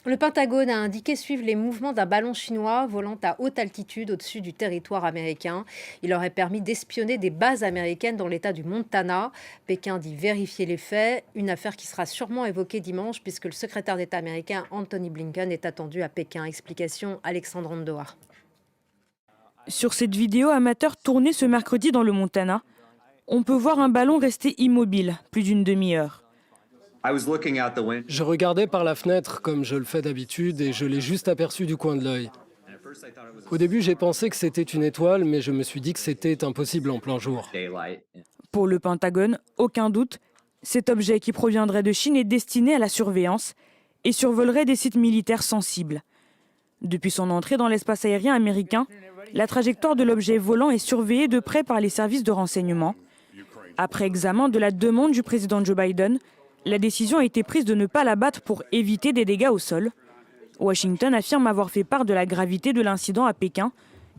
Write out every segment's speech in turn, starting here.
Le Pentagone a indiqué suivre les mouvements d'un ballon chinois volant à haute altitude au-dessus du territoire américain. Il aurait permis d'espionner des bases américaines dans l'état du Montana. Pékin dit vérifier les faits, une affaire qui sera sûrement évoquée dimanche puisque le secrétaire d'État américain Anthony Blinken est attendu à Pékin. Explication Alexandre Andoa. Sur cette vidéo amateur tournée ce mercredi dans le Montana, on peut voir un ballon rester immobile plus d'une demi-heure. Je regardais par la fenêtre comme je le fais d'habitude et je l'ai juste aperçu du coin de l'œil. Au début, j'ai pensé que c'était une étoile, mais je me suis dit que c'était impossible en plein jour. Pour le Pentagone, aucun doute, cet objet qui proviendrait de Chine est destiné à la surveillance et survolerait des sites militaires sensibles. Depuis son entrée dans l'espace aérien américain, la trajectoire de l'objet volant est surveillée de près par les services de renseignement. Après examen de la demande du président Joe Biden, la décision a été prise de ne pas l'abattre pour éviter des dégâts au sol. Washington affirme avoir fait part de la gravité de l'incident à Pékin,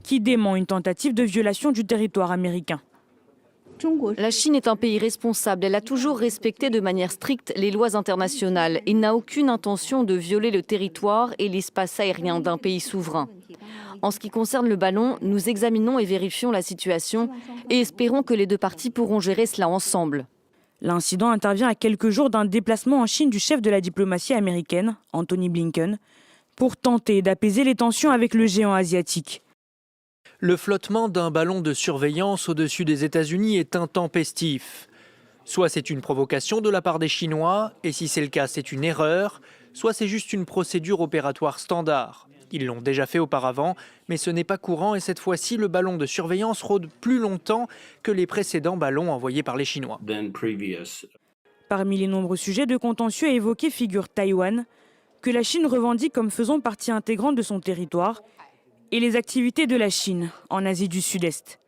qui dément une tentative de violation du territoire américain. La Chine est un pays responsable. Elle a toujours respecté de manière stricte les lois internationales et n'a aucune intention de violer le territoire et l'espace aérien d'un pays souverain. En ce qui concerne le ballon, nous examinons et vérifions la situation et espérons que les deux parties pourront gérer cela ensemble. L'incident intervient à quelques jours d'un déplacement en Chine du chef de la diplomatie américaine, Anthony Blinken, pour tenter d'apaiser les tensions avec le géant asiatique. Le flottement d'un ballon de surveillance au-dessus des États-Unis est intempestif. Soit c'est une provocation de la part des Chinois, et si c'est le cas, c'est une erreur, soit c'est juste une procédure opératoire standard. Ils l'ont déjà fait auparavant, mais ce n'est pas courant et cette fois-ci, le ballon de surveillance rôde plus longtemps que les précédents ballons envoyés par les Chinois. Parmi les nombreux sujets de contentieux à évoquer figure Taïwan, que la Chine revendique comme faisant partie intégrante de son territoire, et les activités de la Chine en Asie du Sud-Est.